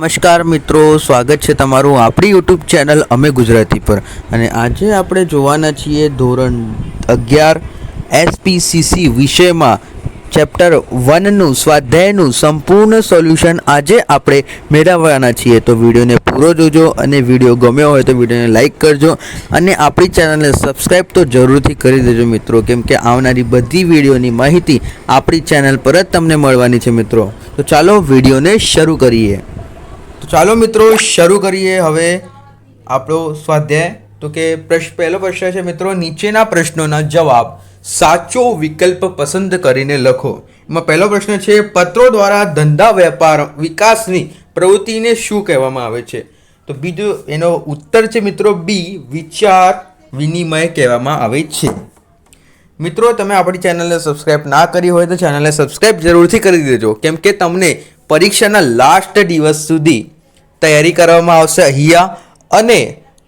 નમસ્કાર મિત્રો, સ્વાગત છે તમારું આપણી યુટ્યુબ ચેનલ અમે ગુજરાતી પર। અને આજે આપણે જોવાના છીએ ધોરણ 11 એસપીસીસી વિષયમાં ચેપ્ટર 1નું સ્વાધ્યાયનું સંપૂર્ણ સોલ્યુશન આજે આપણે મેળવવાના છીએ। તો વિડીયોને પૂરો જોજો અને વિડીયો ગમ્યો હોય તો વિડીયોને લાઈક કરજો અને આપણી ચેનલને સબસ્ક્રાઈબ તો જરૂરથી કરી દેજો મિત્રો, કેમ કે આવનારી બધી વિડીયોની માહિતી આપણી ચેનલ પર જ તમને મળવાની છે મિત્રો। તો ચાલો વિડીયોને શરૂ કરીએ। તો ચાલો મિત્રો શરૂ કરીએ હવે આપણો સ્વાધ્યાય। તો કે પહેલો પ્રશ્ન છે મિત્રો, નીચેના પ્રશ્નોના જવાબ સાચો વિકલ્પ પસંદ કરીને લખો। એમાં પહેલો પ્રશ્ન છે, પત્રો દ્વારા ધંધા વેપાર વિકાસની પ્રવૃત્તિને શું કહેવામાં આવે છે? તો બીજો એનો ઉત્તર છે મિત્રો બી, વિચાર વિનિમય કહેવામાં આવે છે। મિત્રો તમે આપણી ચેનલને સબસ્ક્રાઈબ ના કરી હોય તો ચેનલને સબસ્ક્રાઈબ જરૂરથી કરી દેજો, કેમ કે તમને પરીક્ષાના લાસ્ટ દિવસ સુધી તૈયારી કરવામાં આવશે અહીંયા અને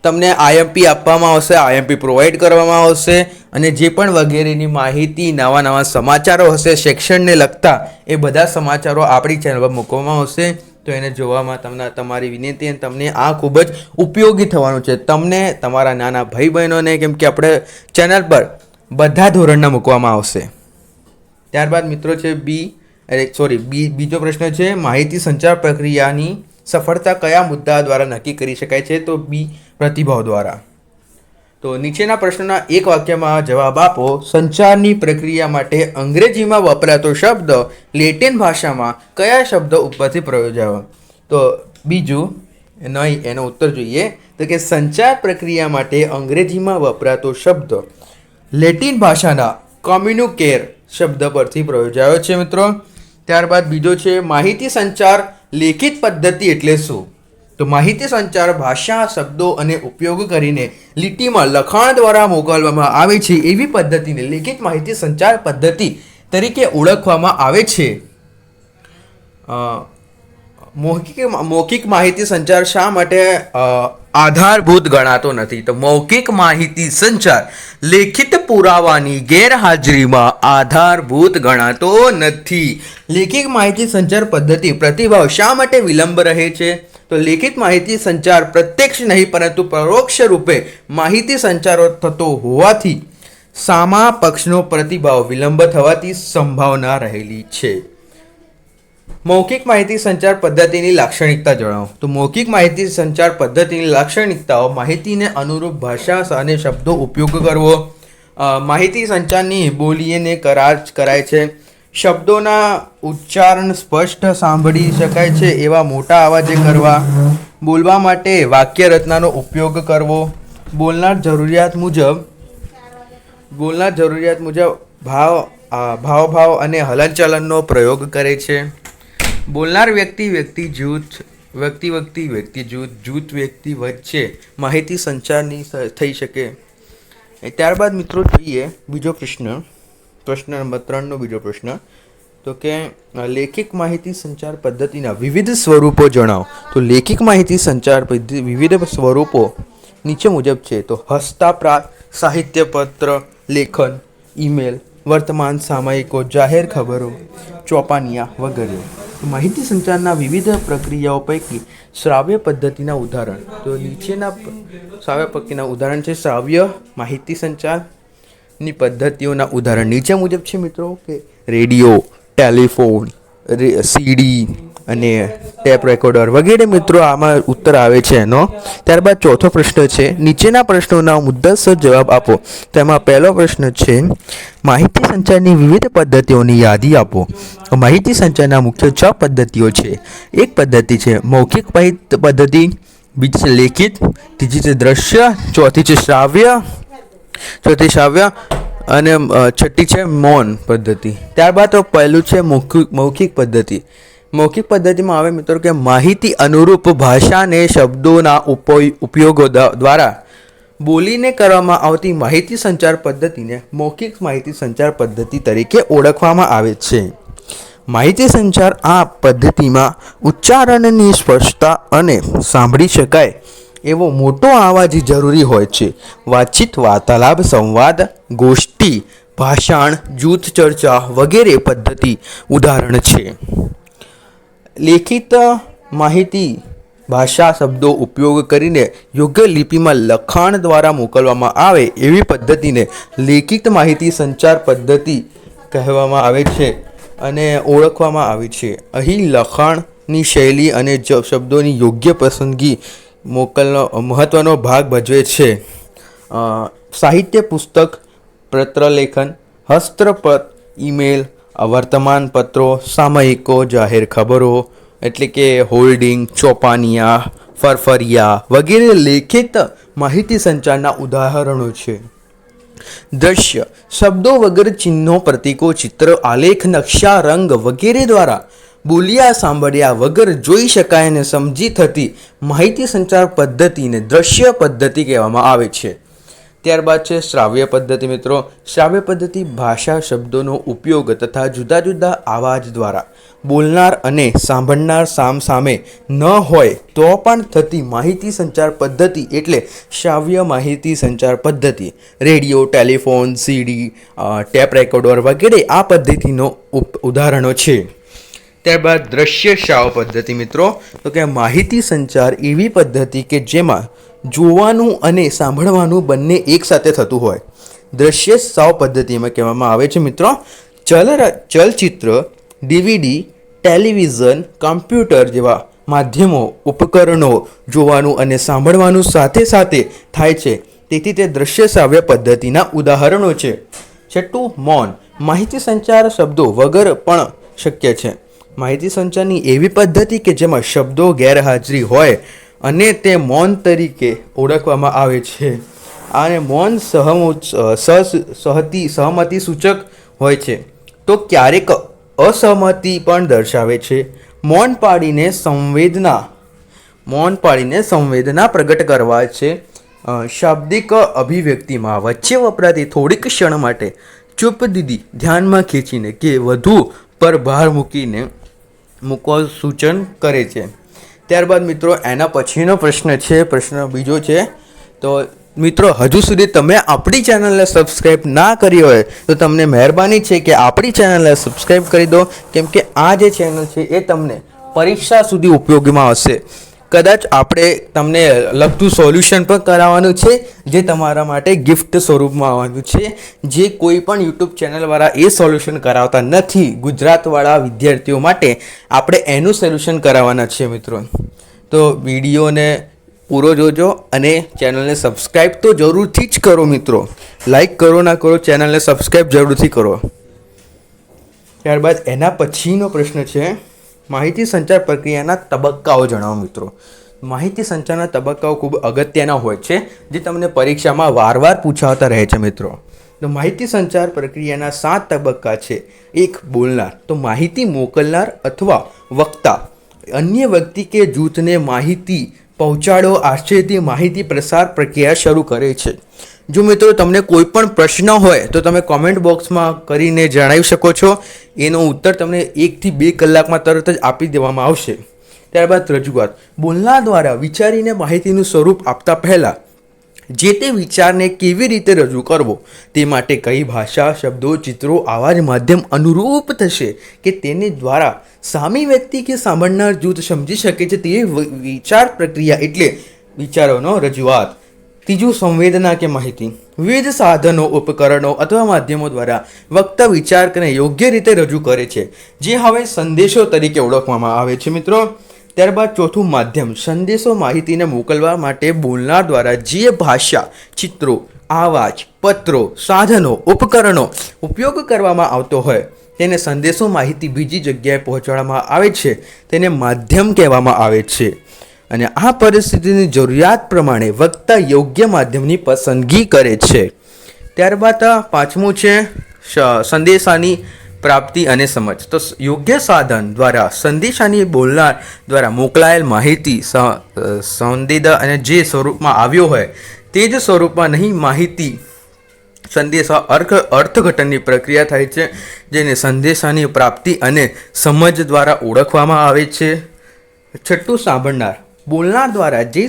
તમને આઈએમપી આપવામાં આવશે, આઈએમપી પ્રોવાઈડ કરવામાં આવશે અને જે પણ વગેરેની માહિતી, નવા નવા સમાચારો હશે શિક્ષણને લગતા, એ બધા સમાચારો આપણી ચેનલ પર મૂકવામાં આવશે। તો એને જોવામાં તમારી વિનંતી અને તમને આ ખૂબ જ ઉપયોગી થવાનું છે, તમને તમારા નાના ભાઈ બહેનોને, કેમ કે આપણે ચેનલ પર બધા ધોરણના મૂકવામાં આવશે। ત્યારબાદ મિત્રો છે બીજો પ્રશ્ન છે, માહિતી સંચાર પ્રક્રિયાની સફળતા કયા મુદ્દા દ્વારા નક્કી કરી શકાય છે? તો બી, પ્રતિભાવ દ્વારા। તો નીચેના પ્રશ્નના એક વાક્યમાં જવાબ આપો। સંચારની પ્રક્રિયા માટે અંગ્રેજીમાં વપરાતો શબ્દ લેટિન ભાષામાં કયા શબ્દ ઉપરથી પ્રયોજાયો? તો બીજું નહીં, એનો ઉત્તર જોઈએ તો કે સંચાર પ્રક્રિયા માટે અંગ્રેજીમાં વપરાતો શબ્દ લેટિન ભાષાના કોમ્યુનિકેર શબ્દ પરથી પ્રયોજાયો છે મિત્રો। ત્યારબાદ બીજો છે, માહિતી સંચાર લેખિત પદ્ધતિ એટલે શું? તો માહિતી સંચાર ભાષા, શબ્દો અને ઉપયોગ કરીને લીટીમાં લખાણ દ્વારા મોકલવામાં આવે છે એવી પદ્ધતિને લેખિત માહિતી સંચાર પદ્ધતિ તરીકે ઓળખવામાં આવે છે। મૌખિક માહિતી સંચાર શા માટે આધારભૂત ગણાતો નથી? તો મૌખિક માહિતી સંચાર લેખિત પુરાવાની ગેરહાજરીમાં આધારભૂત ગણાતો નથી। લેખિત માહિતી સંચાર પદ્ધતિ પ્રતિભાવ શા માટે વિલંબ રહે છે? તો લેખિત માહિતી સંચાર પ્રત્યક્ષ નહીં પરંતુ પરોક્ષ રૂપે માહિતી સંચારો થતો હોવાથી સામા પક્ષનો પ્રતિભાવ વિલંબ થવાથી સંભાવના રહેલી છે। મૌખિક માહિતી સંચાર પદ્ધતિની લાક્ષણિકતા જણાવો। તો મૌખિક માહિતી સંચાર પદ્ધતિની લાક્ષણિકતાઓ: માહિતીને અનુરૂપ ભાષા અને શબ્દો ઉપયોગ કરવો, માહિતી સંચારની બોલીને કરાય છે, શબ્દોના ઉચ્ચારણ સ્પષ્ટ સાંભળી શકાય છે એવા મોટા અવાજે કરવા, બોલવા માટે વાક્ય રચનાનો ઉપયોગ કરવો, બોલનાર જરૂરિયાત મુજબ ભાવ અને હલનચલનનો પ્રયોગ કરે છે, બોલનાર વ્યક્તિ જૂથ વચ્ચે માહિતી સંચારની થઈ શકે। ત્યારબાદ મિત્રો જોઈએ બીજો પ્રશ્ન નંબર 3નો બીજો પ્રશ્ન, તો કે લેખિત માહિતી સંચાર પદ્ધતિના વિવિધ સ્વરૂપો જણાવો। તો લેખિત માહિતી સંચાર પદ્ધતિ વિવિધ સ્વરૂપો નીચે મુજબ છે। તો હસ્તાપ્રાત, સાહિત્યપત્ર લેખન, ઈમેલ, વર્તમાન સામયિકો, જાહેર ખબરો, ચોપાનિયા વગેરે। માહિતી સંચારના વિવિધ પ્રક્રિયાઓ પૈકી શ્રાવ્ય પદ્ધતિના ઉદાહરણ। તો નીચેના શ્રાવ્ય પદ્ધતિના ઉદાહરણ છે શ્રાવ્ય માહિતી સંચારની પદ્ધતિઓના ઉદાહરણ નીચે મુજબ છે મિત્રો, કે રેડિયો, ટેલિફોન, સીડી અને ટેપ રેકોર્ડર વગેરે મિત્રો આમાં ઉત્તર આવે છે એનો। ત્યારબાદ ચોથો પ્રશ્ન છે, નીચેના પ્રશ્નોના મુદ્દતસર જવાબ આપો। તેમાં પહેલો પ્રશ્ન છે, માહિતી સંચારની વિવિધ પદ્ધતિઓની યાદી આપો। માહિતી સંચારના મુખ્ય 6 પદ્ધતિઓ છે। એક પદ્ધતિ છે મૌખિક પદ્ધતિ, બીજી છે લેખિત, ત્રીજી છે દ્રશ્ય, ચોથી છે શ્રાવ્ય અને છઠ્ઠી છે મૌન પદ્ધતિ। ત્યારબાદ તો પહેલું છે મૌખિક પદ્ધતિ। મૌખિક પદ્ધતિમાં આવે મિત્રો કે માહિતી અનુરૂપ ભાષા અને શબ્દોના ઉપયોગો દ્વારા બોલીને કરવામાં આવતી માહિતી સંચાર પદ્ધતિને મૌખિક માહિતી સંચાર પદ્ધતિ તરીકે ઓળખવામાં આવે છે। માહિતી સંચાર આ પદ્ધતિમાં ઉચ્ચારણની સ્પષ્ટતા અને સાંભળી શકાય એવો મોટો અવાજ જરૂરી હોય છે। વાતચીત, વાર્તાલાપ, સંવાદ, ગોષ્ઠી, ભાષણ, જૂથ ચર્ચા વગેરે પદ્ધતિ ઉદાહરણ છે। લેખિત માહિતી ભાષા શબ્દો ઉપયોગ કરીને યોગ્ય લિપિમાં લખાણ દ્વારા મોકલવામાં આવે એવી પદ્ધતિને લેખિત માહિતી સંચાર પદ્ધતિ કહેવામાં આવે છે અને ઓળખવામાં આવે છે. અહીં લખાણની શૈલી અને શબ્દોની યોગ્ય પસંદગી મહત્ત્વનો ભાગ ભજવે છે. સાહિત્ય પુસ્તક, પત્રલેખન, હસ્તપત્ર, ઈમેલ, વર્તમાનપત્રો, સામયિકો, જાહેર ખબરો એટલે કે હોર્ડિંગ, ચોપાનિયા, ફરફરિયા વગેરે લેખિત માહિતી સંચારના ઉદાહરણો છે. દ્રશ્ય શબ્દો વગર ચિહ્નો, પ્રતીકો, ચિત્ર, આલેખ, નકશા, રંગ વગેરે દ્વારા બોલ્યા સાંભળ્યા વગર જોઈ શકાય અને સમજી થતી માહિતી સંચાર પદ્ધતિને દ્રશ્ય પદ્ધતિ કહેવામાં આવે છે. ત્યારબાદ છે શ્રાવ્ય પદ્ધતિ. મિત્રો, શ્રાવ્ય પદ્ધતિ ભાષા શબ્દોનો ઉપયોગ તથા જુદા જુદા અવાજ દ્વારા બોલનાર અને સાંભળનાર સામસામે ન હોય તો પણ થતી માહિતી સંચાર પદ્ધતિ એટલે શ્રાવ્ય માહિતી સંચાર પદ્ધતિ. રેડિયો, ટેલિફોન, સીડી, ટેપ રેકોર્ડર વગેરે આ પદ્ધતિનો ઉદાહરણો છે. ત્યારબાદ દ્રશ્ય શ્રાવ્ય પદ્ધતિ. મિત્રો, તો કે માહિતી સંચાર એવી પદ્ધતિ કે જેમાં જોવાનું અને સાંભળવાનું બંને એકસાથે થતું હોય. દ્રશ્ય શ્રાવ્ય પદ્ધતિમાં કહેવામાં આવે છે મિત્રો, ચલચિત્ર, ડીવીડી, ટેલિવિઝન, કમ્પ્યુટર જેવા માધ્યમો, ઉપકરણો જોવાનું અને સાંભળવાનું સાથે સાથે થાય છે, તેથી તે દ્રશ્ય શ્રાવ્ય પદ્ધતિના ઉદાહરણો છે. છઠ્ઠું, મૌન. માહિતી સંચાર શબ્દો વગર પણ શક્ય છે. માહિતી સંચારની એવી પદ્ધતિ કે જેમાં શબ્દો ગેરહાજરી હોય અને તે મૌન તરીકે ઓળખવામાં આવે છે. અને મૌન સહમતિ સૂચક હોય છે તો ક્યારેક અસહમતિ પણ દર્શાવે છે. મૌન પાડીને સંવેદના પ્રગટ કરવા છે. શાબ્દિક અભિવ્યક્તિમાં વચ્ચે વપરાતી થોડીક ક્ષણ માટે ચૂપ દીદી ધ્યાનમાં ખેંચીને કે વધુ પર ભાર મૂકો સૂચન કરે છે. ત્યારબાદ મિત્રો એના પછીનો પ્રશ્ન છે, પ્રશ્ન બીજો છે. તો મિત્રો, હજુ સુધી તમે આપણી ચેનલને સબસ્ક્રાઈબ ના કરી હોય તો તમને મહેરબાની છે કે આપણી ચેનલને સબસ્ક્રાઈબ કરી દો, કેમ કે આ જે ચેનલ છે એ તમને પરીક્ષા સુધી ઉપયોગીમાં આવશે. કદાચ આપણે તમને લગતું સોલ્યુશન પણ કરાવવાનું છે જે તમારા માટે ગિફ્ટ સ્વરૂપમાં આવવાનું છે. જે કોઈ પણ યુટ્યુબ ચેનલવાળા એ સોલ્યુશન કરાવતા નથી, ગુજરાતવાળા વિદ્યાર્થીઓ માટે આપણે એનું સોલ્યુશન કરાવવાના છે. મિત્રો, તો વિડીયોને પૂરો જોજો અને ચેનલને સબસ્ક્રાઈબ તો જરૂરથી જ કરો. મિત્રો, લાઈક કરો ના કરો, ચેનલને સબસ્ક્રાઈબ જરૂરથી કરો. ત્યારબાદ એના પછીનો પ્રશ્ન છે, માહિતી સંચાર પ્રક્રિયાના તબક્કાઓ જણાવો. મિત્રો, માહિતી સંચારના તબક્કાઓ ખૂબ અગત્યના હોય છે જે તમને પરીક્ષામાં વારવાર પૂછાતા રહે છે. મિત્રો, તો માહિતી સંચાર પ્રક્રિયાના 7 તબક્કા છે. 1. બોલનાર. તો માહિતી મોકલનાર અથવા વક્તા અન્ય વ્યક્તિ કે જૂથને માહિતી પહોંચાડો આશયથી માહિતી પ્રસાર પ્રક્રિયા શરૂ કરે છે. જો મિત્રો તમને કોઈ પણ પ્રશ્ન હોય તો તમે કોમેન્ટ બોક્સમાં કરીને જણાવી શકો છો. એનો ઉત્તર તમને 1 થી 2 કલાકમાં તરત જ આપી દેવામાં આવશે. ત્યારબાદ રજૂઆત. બોલનાર દ્વારા વિચારીને માહિતીનું સ્વરૂપ આપતા પહેલાં જે તે વિચારને કેવી રીતે રજૂ કરવો તે માટે કઈ ભાષા, શબ્દો, ચિત્રો, આવાજ માધ્યમ અનુરૂપ થશે કે તેને દ્વારા સામી વ્યક્તિ કે સાંભળનાર જૂથ સમજી શકે છે તે વિચાર પ્રક્રિયા એટલે વિચારોનો રજૂઆત. ત્રીજું, સંવેદના કે માહિતી. વિવિધ સાધનો, ઉપકરણો અથવા માધ્યમો દ્વારા વક્તા વિચારને યોગ્ય રીતે રજૂ કરે છે જે હવે સંદેશો તરીકે ઓળખવામાં આવે છે. મિત્રો, ત્યારબાદ ચોથું, માધ્યમ. સંદેશો માહિતીને મોકલવા માટે બોલનાર દ્વારા જે ભાષા, ચિત્રો, આવાજ, પત્રો, સાધનો, ઉપકરણો ઉપયોગ કરવામાં આવતો હોય તેને સંદેશો માહિતી બીજી જગ્યાએ પહોંચાડવામાં આવે છે તેને માધ્યમ કહેવામાં આવે છે. અને આ પરિસ્થિતિની જરૂરિયાત પ્રમાણે વક્તા યોગ્ય માધ્યમની પસંદગી કરે છે. ત્યારબાદ 5મું છે સંદેશાની પ્રાપ્તિ અને સમજ. તો યોગ્ય સાધન દ્વારા સંદેશાની બોલનાર દ્વારા મોકલાયેલ માહિતી સંદેદા અને જે સ્વરૂપમાં આવ્યો હોય તે જ સ્વરૂપમાં નહીં માહિતી સંદેશા અર્થઘટનની પ્રક્રિયા થાય છે જેને સંદેશાની પ્રાપ્તિ અને સમજ દ્વારા ઓળખવામાં આવે છે. છઠ્ઠું, સાંભળનાર. બોલનાર દ્વારા જે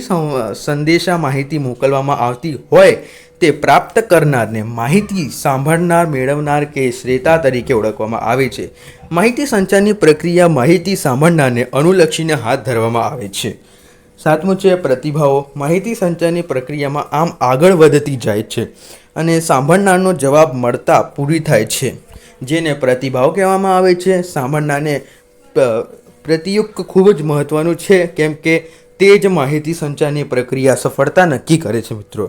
સંદેશા માહિતી મોકલવામાં આવતી હોય તે પ્રાપ્ત કરનારને માહિતી સાંભળનાર, મેળવનાર કે શ્રેતા તરીકે ઓળખવામાં આવે છે. માહિતી સંચારની પ્રક્રિયા માહિતી સાંભળનારને અનુલક્ષીને હાથ ધરવામાં આવે છે. 7મું છે પ્રતિભાવો. માહિતી સંચારની પ્રક્રિયામાં આમ આગળ વધતી જાય છે અને સાંભળનારનો જવાબ મળતા પૂરી થાય છે, જેને પ્રતિભાવ કહેવામાં આવે છે. સાંભળનારને પ્રતિયુક્ત ખૂબ જ મહત્ત્વનું છે, કેમ કે તે જ માહિતી સંચારની પ્રક્રિયા સફળતા નક્કી કરે છે. મિત્રો,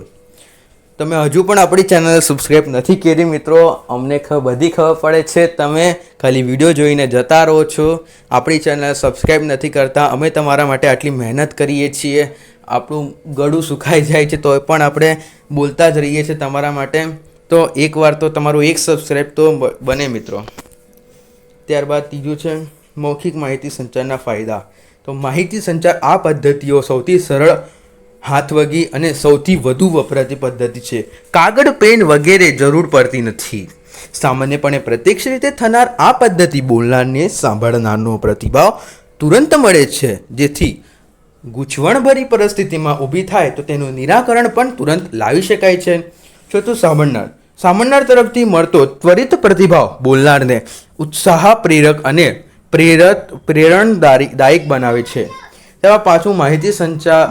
તમે હજુ પણ આપણી ચેનલ સબસ્ક્રાઈબ નથી કરી મિત્રો, અમને બધી ખબર પડે છે, તમે ખાલી વિડીયો જોઈને જતા રહો છો, આપણી ચેનલ સબસ્ક્રાઈબ નથી કરતા. અમે તમારા માટે આટલી મહેનત કરીએ છીએ, આપણું ગળું સુકાઈ જાય છે તોય પણ આપણે બોલતા જ રહીએ છીએ તમારા માટે. તો એકવાર તો તમારું એક સબસ્ક્રાઈબ તો બને મિત્રો. ત્યારબાદ 3જું છે મૌખિક માહિતી સંચારના ફાયદા. તો માહિતી સંચાર આ પદ્ધતિઓ સૌથી સરળ, હાથવગી અને સૌથી વધુ વપરાતી પદ્ધતિ છે. કાગળ, પેન વગેરે જરૂર પડતી નથી. સામાન્યપણે પ્રત્યક્ષ રીતે થનાર આ પદ્ધતિ બોલનારને સાંભળનારનો પ્રતિભાવ તુરંત મળે છે, જેથી ગૂંચવણભરી પરિસ્થિતિમાં ઊભી થાય તો તેનું નિરાકરણ પણ તુરંત લાવી શકાય છે. ચોથું સાંભળનાર. સાંભળનાર તરફથી મળતો ત્વરિત પ્રતિભાવ બોલનારને ઉત્સાહ પ્રેરક અને પ્રેરણાદાયક બનાવે છે. તેમાં 5મું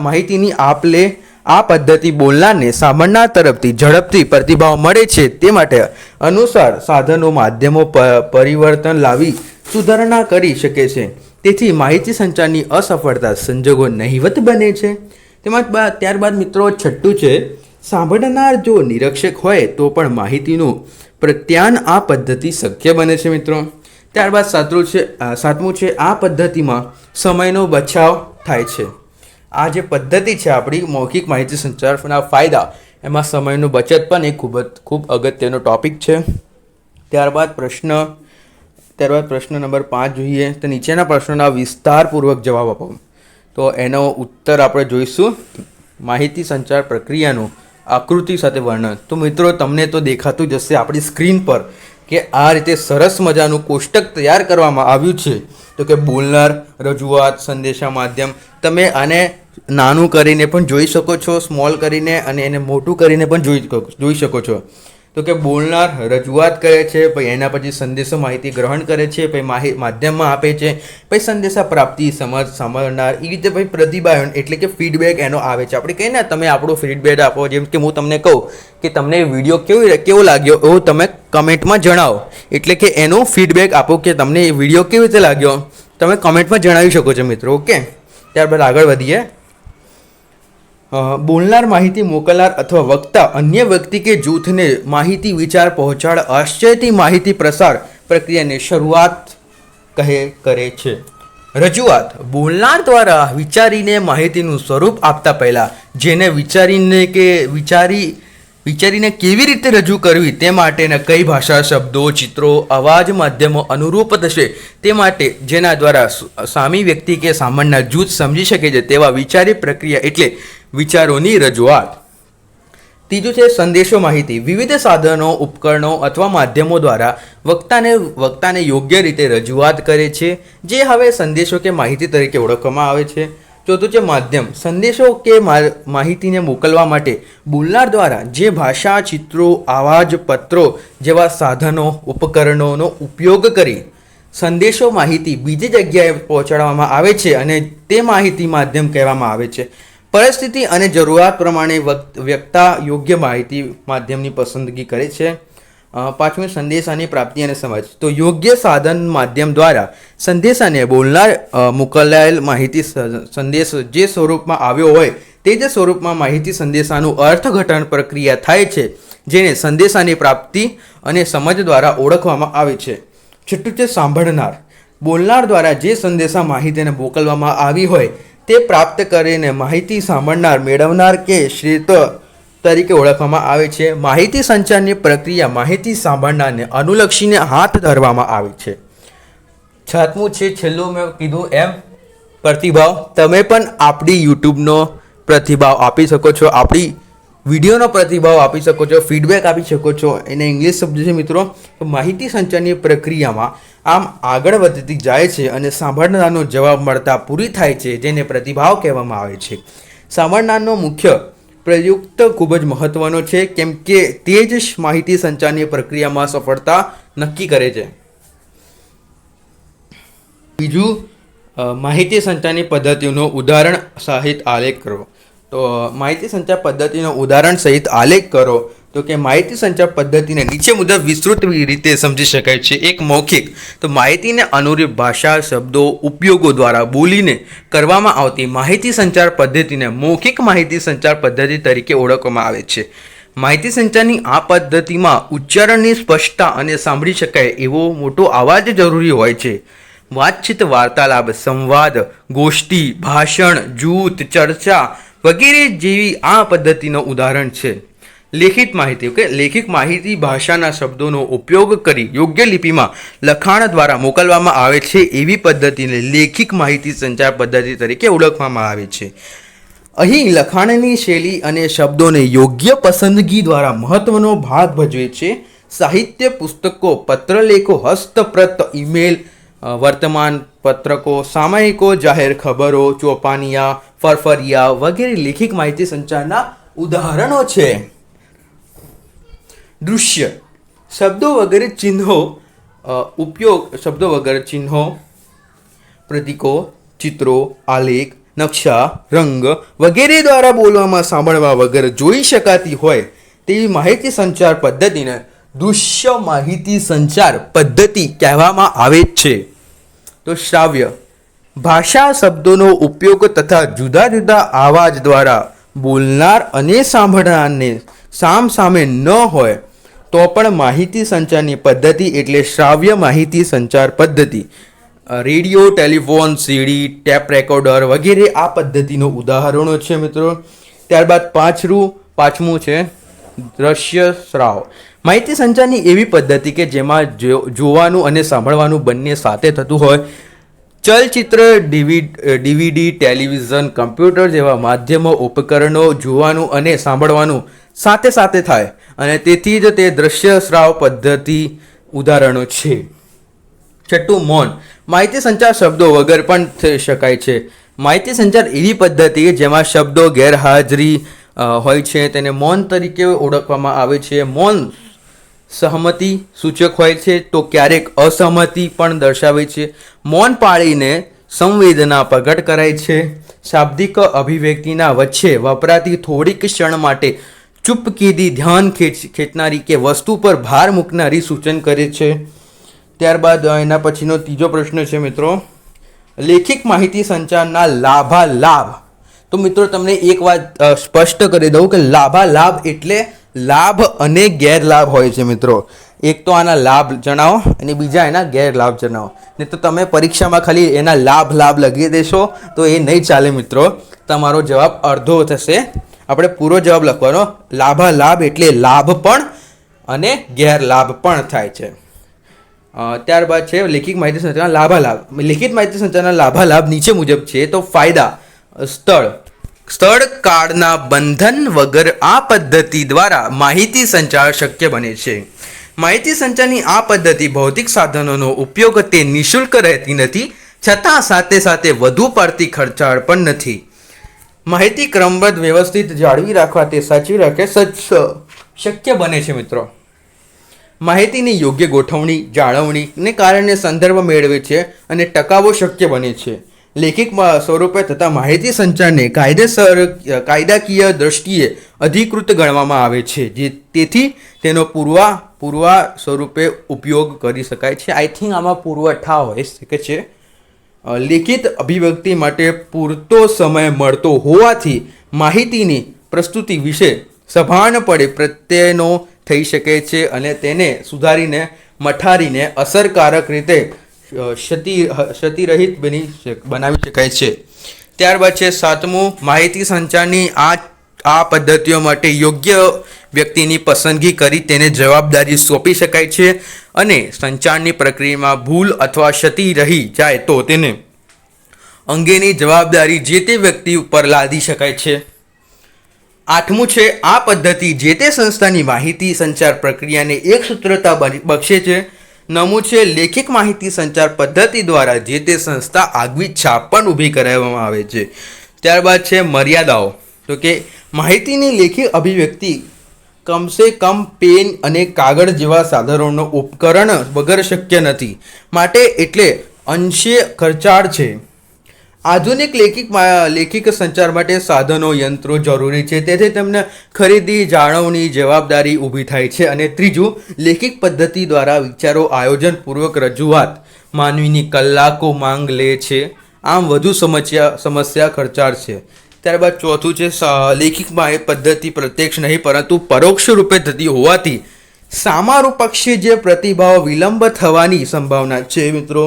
માહિતીની આપ-લે. આ પદ્ધતિ બોલનારને સાંભળનાર તરફથી ઝડપથી પ્રતિભાવ મળે છે, તે માટે અનુસાર સાધનો, માધ્યમો પરિવર્તન લાવી સુધારણા કરી શકે છે. તેથી માહિતી સંચારની અસફળતા સંજોગો નહિવત બને છે. ત્યારબાદ મિત્રો 6મું છે સાંભળનાર જો નિરીક્ષક હોય તો પણ માહિતીનું પ્રત્યાયન આ પદ્ધતિ શક્ય બને છે. મિત્રો, ત્યારબાદ 7મું છે આ પદ્ધતિમાં સમયનો બચાવ થાય છે. આ જે પદ્ધતિ છે આપણી મૌખિક માહિતી સંચારના ફાયદા, એમાં સમયનું બચત પણ એક ખૂબ અગત્યનો ટોપિક છે. ત્યારબાદ પ્રશ્ન નંબર 5 જોઈએ તો નીચેના પ્રશ્નોના વિસ્તારપૂર્વક જવાબ આપો. તો એનો ઉત્તર આપણે જોઈશું. માહિતી સંચાર પ્રક્રિયાનું આકૃતિ સાથે વર્ણન. તો મિત્રો, તમને તો દેખાતું જ હશે આપણી સ્ક્રીન પર કે આ રીતે સરસ મજાનું કોષ્ટક તૈયાર કરવામાં આવ્યું છે. તો કે બોલનાર, રજૂઆત, સંદેશા માધ્યમ. તમે આને નાનું કરીને પણ જોઈ શકો છો, સ્મોલ કરીને, અને એને મોટું કરીને પણ જોઈ શકો છો. તો કે બોલનાર રજૂઆત કરે છે, પછી એના પછી સંદેશો માહિતી ગ્રહણ કરે છે, પછી માધ્યમમાં આપે છે, પછી સંદેશા પ્રાપ્તિ, સાંભળનાર, એ રીતે પછી પ્રતિભાવ એટલે કે ફીડબેક એનો આવે છે. આપણે કહીએ ને, તમે આપણો ફીડબેક આપો. જેમ કે હું તમને કહું કે તમને વિડીયો કેવો લાગ્યો, એવું તમે કમેન્ટમાં જણાવો. એટલે કે એનો ફીડબેક આપો કે તમને વિડીયો કેવી રીતે લાગ્યો, તમે કમેન્ટમાં જણાવી શકો છો મિત્રો. ઓકે, ત્યારબાદ આગળ વધીએ. બોલનાર, માહિતી મોકલનાર અથવા વક્તા અન્ય વ્યક્તિ કે જૂથને માહિતી, વિચાર પહોંચાડ આશ્ચર્યથી માહિતી પ્રસાર પ્રક્રિયાની શરૂઆત કરે છે. રજૂઆત. બોલનાર દ્વારા વિચારીને માહિતીનું સ્વરૂપ આપતા પહેલા જેને વિચારીને કેવી રીતે રજૂ કરવી તે માટેના કઈ ભાષા, શબ્દો, ચિત્રો, અવાજ, માધ્યમો અનુરૂપ થશે તે માટે જેના દ્વારા સામી વ્યક્તિ કે સામાન્ય જૂથ સમજી શકે છે તેવા વિચારી પ્રક્રિયા એટલે વિચારોની રજૂઆત. 3જું છે સંદેશો માહિતી. વિવિધ સાધનો, ઉપકરણો અથવા માધ્યમો દ્વારા વક્તાને યોગ્ય રીતે રજૂઆત કરે છે, જે હવે સંદેશો કે માહિતી તરીકે ઓળખવામાં આવે છે. 4થું છે માધ્યમ. સંદેશો કે માહિતીને મોકલવા માટે બોલનાર દ્વારા જે ભાષા, ચિત્રો, આવાજ, પત્રો જેવા સાધનો, ઉપકરણોનો ઉપયોગ કરી સંદેશો માહિતી બીજી જગ્યાએ પહોંચાડવામાં આવે છે અને તે માહિતી માધ્યમ કહેવામાં આવે છે. પરિસ્થિતિ અને જરૂરિયાત પ્રમાણે વક્તા યોગ્ય માહિતી માધ્યમની પસંદગી કરે છે. 5મું સંદેશાની પ્રાપ્તિ અને સમજ. તો યોગ્ય સાધન માધ્યમ દ્વારા સંદેશાને બોલનાર મોકલાયેલ માહિતી સંદેશ જે સ્વરૂપમાં આવ્યો હોય તે જ સ્વરૂપમાં માહિતી સંદેશાનું અર્થઘટન પ્રક્રિયા થાય છે, જેને સંદેશાની પ્રાપ્તિ અને સમજ દ્વારા ઓળખવામાં આવે છે. 6મું છે સાંભળનાર. બોલનાર દ્વારા જે સંદેશા માહિતીને મોકલવામાં આવી હોય તે પ્રાપ્ત કરીને માહિતી સાંભળનાર, મેળવનાર કે શ્રેતા તરીકે ઓળખવામાં આવે છે. માહિતી સંચારની પ્રક્રિયા માહિતી સાંભળનારને અનુલક્ષીને હાથ ધરવામાં આવે છે. 7મું છે છેલ્લું મેં કીધું એમ પ્રતિભાવ. તમે પણ આપણી યુટ્યુબનો પ્રતિભાવ આપી શકો છો. આપણી વિડીયોનો પ્રતિભાવ આપી શકો છો, ફીડબેક આપી શકો છો. એને ઇંગ્લિશ શબ્દ છે મિત્રો. તો માહિતી સંચારની પ્રક્રિયામાં આમ આગળ વધતી જાય છે અને સાંભળનારનો જવાબ મળતા પૂરી થાય છે, જેને પ્રતિભાવ કહેવામાં આવે છે. સાંભળનારનો મુખ્ય પ્રયુક્ત ખૂબ જ મહત્વનો છે, કેમ કે તે જ માહિતી સંચારની પ્રક્રિયામાં સફળતા નક્કી કરે છે. બીજું, માહિતી સંચારની પદ્ધતિનો ઉદાહરણ સહિત આલેખ કરો. તો માહિતી સંચાર પદ્ધતિનો ઉદાહરણ સહિત આલેખ કરો. તો કે માહિતી સંચાર પદ્ધતિને નીચે મુજબ વિસ્તૃત રીતે સમજી શકાય છે. એક, મૌખિક. તો માહિતીને અનુરૂપ ભાષા, શબ્દો, ઉપયોગો દ્વારા બોલીને કરવામાં આવતી માહિતી સંચાર પદ્ધતિને મૌખિક માહિતી સંચાર પદ્ધતિ તરીકે ઓળખવામાં આવે છે. માહિતી સંચારની આ પદ્ધતિમાં ઉચ્ચારણની સ્પષ્ટતા અને સાંભળી શકાય એવો મોટો અવાજ જરૂરી હોય છે. વાતચીત, વાર્તાલાપ, સંવાદ, ગોષ્ઠી, ભાષણ, જૂથ, ચર્ચા વગેરે જેવી આ પદ્ધતિનો ઉદાહરણ છે. લેખિત માહિતી. લેખિત માહિતી ભાષાના શબ્દોનો ઉપયોગ કરી યોગ્ય લિપિમાં લખાણ દ્વારા મોકલવામાં આવે છે એવી પદ્ધતિને લેખિત માહિતી સંચાર પદ્ધતિ તરીકે ઓળખવામાં આવે છે. અહીં લખાણની શૈલી અને શબ્દોને યોગ્ય પસંદગી દ્વારા મહત્વનો ભાગ ભજવે છે. સાહિત્ય, પુસ્તકો, પત્રલેખો, હસ્તપ્રત, ઈમેલ, વર્તમાન પત્રકો, સામયિકો, જાહેર ખબરો, ચોપાનિયા, ફરફરિયા વગેરે લેખિત માહિતી સંચારના ઉદાહરણો છે. દૃશ્ય. શબ્દો વગેરે ચિહ્નો ઉપયોગ. શબ્દો વગેરે ચિહ્નો, પ્રતીકો, ચિત્રો, આલેખ, નકશા, રંગ વગેરે દ્વારા બોલવામાં, સાંભળવા વગર જોઈ શકાતી હોય તેવી માહિતી સંચાર પદ્ધતિને દૃશ્ય માહિતી સંચાર પદ્ધતિ કહેવામાં આવે છે. તો શ્રાવ્ય. ભાષા, શબ્દોનો ઉપયોગ તથા જુદા જુદા અવાજ દ્વારા બોલનાર અને સાંભળનારને સામસામે ન હોય તો પણ માહિતી સંચારની પદ્ધતિ એટલે શ્રાવ્ય માહિતી સંચાર પદ્ધતિ. રેડિયો, ટેલિફોન, સીડી, ટેપ રેકોર્ડર વગેરે આ પદ્ધતિનો ઉદાહરણો છે મિત્રો. ત્યારબાદ પાંચમું છે દ્રશ્ય શ્રાવ. માહિતી સંચારની એવી પદ્ધતિ કે જેમાં જોવાનું અને સાંભળવાનું બંને સાથે થતું હોય. ચલચિત્ર, ડીવીડી, ટેલિવિઝન, કમ્પ્યુટર જેવા માધ્યમો, ઉપકરણો જોવાનું અને સાંભળવાનું સાથે સાથે થાય અને તેથી જ તે દ્રશ્ય શ્રાવ પદ્ધતિ ઉદાહરણો છે. છઠ્ઠું, મૌન. માહિતી સંચાર શબ્દો વગર પણ થઈ શકાય છે. માહિતી સંચાર એવી પદ્ધતિ જેમાં શબ્દો ગેરહાજરી હોય છે તેને મૌન તરીકે ઓળખવામાં આવે છે. મૌન સહમતિ સૂચક હોય છે તો ક્યારેક અસહમતિ પણ દર્શાવે છે. મૌન પાળીને સંવેદના પ્રગટ કરાય છે. શાબ્દિક અભિવ્યક્તિના વચ્ચે વપરાતી થોડીક ક્ષણ માટે ચૂપકીદી ધ્યાન ખેંચનારી કે વસ્તુ પર ભાર મૂકનારી સૂચન કરે છે. ત્યારબાદ એના પછીનો ત્રીજો પ્રશ્ન છે મિત્રો, લેખિત માહિતી સંચારના લાભાલાભ. તો મિત્રો તમને એક વાત સ્પષ્ટ કરી દઉં કે લાભાલાભ એટલે લાભ અને ગેરલાભ હોય છે મિત્રો. એક તો આના લાભ જણાવો અને બીજા એના ગેરલાભ જણાવો. નહીં તો તમે પરીક્ષામાં ખાલી એના લાભ લખી દેશો તો એ નહીં ચાલે મિત્રો. તમારો જવાબ અડધો થશે. આપણે પૂરો જવાબ લખવાનો. લાભાલાભ એટલે લાભ પણ અને ગેરલાભ પણ થાય છે. ત્યારબાદ છે લેખિત માહિતી સંચારના લાભાલાભ. લેખિત માહિતી સંચારના લાભાલાભ નીચે મુજબ છે. તો ફાયદા. સ્થળ કાળના બંધન વગર આ પદ્ધતિ દ્વારા માહિતી સંચાર શક્ય બને છે. માહિતી સંચારની આ પદ્ધતિ ભૌતિક સાધનોનો ઉપયોગ તે નિઃશુલ્ક રહેતી નથી, છતાં સાથે સાથે વધુ પડતી ખર્ચાળ પણ નથી. માહિતી ક્રમબદ્ધ વ્યવસ્થિત જાળવી રાખવા તે સાચવી રાખે શક્ય બને છે મિત્રો. માહિતીની યોગ્ય ગોઠવણી, જાળવણીને કારણે સંદર્ભ મેળવે છે અને ટકાવો શક્ય બને છે. લેખિત સ્વરૂપે થતા માહિતી સંચારને કાયદાકીય દ્રષ્ટિએ અધિકૃત ગણવામાં આવે છે, તેથી તેનો પૂર્વા સ્વરૂપે ઉપયોગ કરી શકાય છે. આઈ થિંક આમાં પુરવઠા હોઈ શકે છે. લેખિત અભિવ્યક્તિ માટે પૂરતો સમય મળતો હોવાથી માહિતીની પ્રસ્તુતિ વિશે સભાનપણે પ્રત્યયનો થઈ શકે છે અને તેને સુધારીને મઠારીને અસરકારક રીતે ક્ષતિરહિત બનાવી શકાય છે. ત્યારબાદ છે સાતમું, માહિતી સંચારની આ પદ્ધતિઓ માટે યોગ્ય વ્યક્તિની પસંદગી કરી તેને જવાબદારી સોંપી શકાય છે અને સંચારની પ્રક્રિયામાં ભૂલ અથવા ક્ષતિ રહી જાય તો તેને અંગેની જવાબદારી જે તે વ્યક્તિ ઉપર લાદી શકાય છે. આઠમું છે આ પદ્ધતિ જે તે સંસ્થાની માહિતી સંચાર પ્રક્રિયાને એક સૂત્રતા બક્ષે છે. નવમું છે લેખિત માહિતી સંચાર પદ્ધતિ દ્વારા જે તે સંસ્થા આગવી છાપ પણ ઊભી કરાવવામાં આવે છે. ત્યારબાદ છે મર્યાદાઓ, તો કે માહિતીની લેખિત અભિવ્યક્તિ કમસે કમ પેન અને કાગળ જેવા સાધનોનો ઉપકરણ વગર શક્ય નથી, માટે એટલે અંશે ખર્ચાળ છે. આધુનિક લેખિક સંચાર માટે સાધનો યંત્રો જરૂરી છે, તેથી તેમને ખરીદી જાળવણી જવાબદારી ઊભી થાય છે. અને ત્રીજું, લેખિક પદ્ધતિ દ્વારા વિચારો આયોજનપૂર્વક રજૂઆત માનવીની કલાકો માંગ લે છે, આમ વધુ સમસ્યા ખર્ચાળ છે. ત્યારબાદ ચોથું છે લેખિક પદ્ધતિ પ્રત્યક્ષ નહીં પરંતુ પરોક્ષ રૂપે થતી હોવાથી સામારું પક્ષે જે પ્રતિભાવ વિલંબ થવાની સંભાવના છે મિત્રો.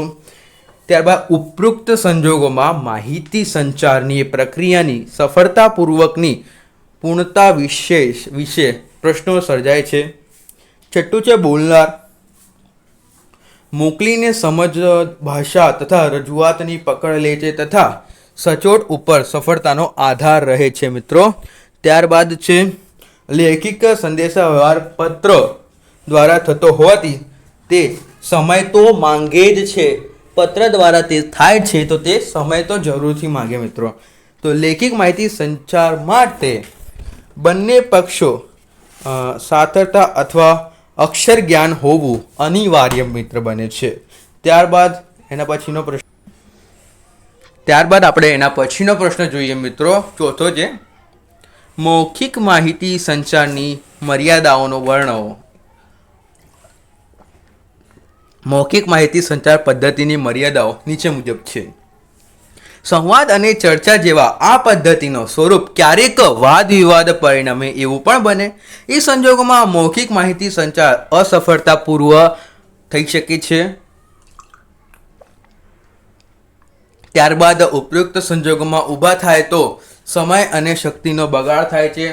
ત્યારબાદ ઉપરોક્ત સંજોગોમાં માહિતી સંચારની પ્રક્રિયાની સફળતાપૂર્વકની પૂર્ણતા વિશે પ્રશ્નો સર્જાય છે. છઠ્ઠું છે બોલનાર મોકલીને સમજ ભાષા તથા રજૂઆતની પકડ લે છે તથા સચોટ ઉપર સફળતાનો આધાર રહે છે મિત્રો. ત્યારબાદ છે લેખિક સંદેશા વ્યવહાર પત્ર દ્વારા થતો હોવાથી તે સમય તો માંગે જ છે. પત્ર દ્વારા તે થાય છે તો તે સમય તો જરૂરથી માંગે મિત્રો. તો લેખિક માહિતી સંચાર માટે બંને પક્ષો સાતરતા અથવા અક્ષર જ્ઞાન હોવું અનિવાર્ય મિત્ર બને છે. ત્યારબાદ આપણે એના પછીનો પ્રશ્ન જોઈએ મિત્રો. ચોથો છે મૌખિક માહિતી સંચારની મર્યાદાઓનો વર્ણવો. મૌખિક માહિતી સંચાર પદ્ધતિની મર્યાદાઓ નીચે મુજબ છે. સંવાદ અને ચર્ચા જેવા આ પદ્ધતિનો સ્વરૂપ ક્યારેક વાદ વિવાદ પરિણમે એવું પણ બને. એ સંજોગોમાં મૌખિક માહિતી સંચાર અસફળતાપૂર્વ થઈ શકે છે. ત્યારબાદ ઉપયુક્ત સંજોગોમાં ઊભા થાય તો સમય અને શક્તિનો બગાડ થાય છે.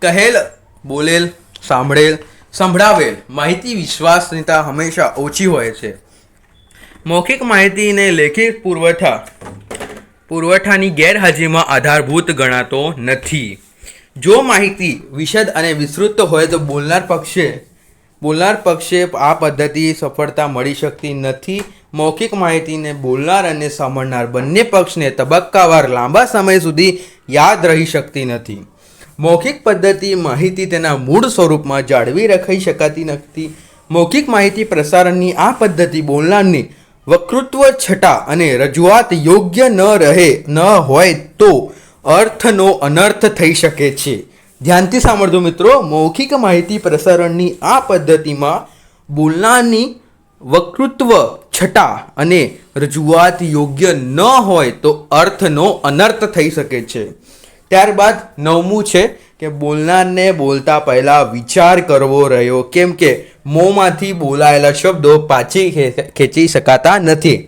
કહેલ, બોલેલ, સંભળાવેલ માહિતી વિશ્વસનીયતા હંમેશા ઓછી હોય છે. મૌખિક માહિતીને લેખિત પુરવઠાની ગેરહાજરીમાં આધારભૂત ગણાતો નથી. જો માહિતી વિશદ અને વિસ્તૃત હોય તો બોલનાર પક્ષે આ પદ્ધતિ સફળતા મળી શકતી નથી. મૌખિક માહિતીને બોલનાર અને સાંભળનાર બંને પક્ષને તબક્કાવાર લાંબા સમય સુધી યાદ રહી શકતી નથી. મૌખિક પદ્ધતિ માહિતી તેના મૂળ સ્વરૂપમાં જાળવી રાખી શકાતી નથી. મૌખિક માહિતી પ્રસારણની આ પદ્ધતિ બોલનારની વક્તૃત્વ છટા અને રજૂઆત યોગ્ય ન હોય તો અર્થનો અનર્થ થઈ શકે છે. ધ્યાનથી સાંભળજો મિત્રો. મૌખિક માહિતી પ્રસારણની આ પદ્ધતિમાં બોલનારની વક્તૃત્વ છટા અને રજૂઆત યોગ્ય ન હોય તો અર્થનો અનર્થ થઈ શકે છે. ત્યારબાદ નવમું છે કે બોલનારને બોલતા પહેલાં વિચાર કરવો રહ્યો, કેમ કે મોંમાંથી બોલાયેલા શબ્દો પાછી ખેંચી શકાતા નથી.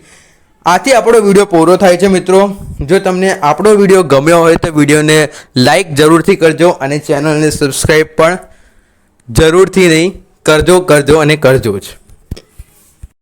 આથી આપણો વિડીયો પૂરો થાય છે મિત્રો. જો તમને આપણો વિડીયો ગમ્યો હોય તો વિડીયોને લાઈક જરૂરથી કરજો અને ચેનલને સબસ્ક્રાઈબ પણ જરૂરથી નહીં કરજો અને કરજો જ.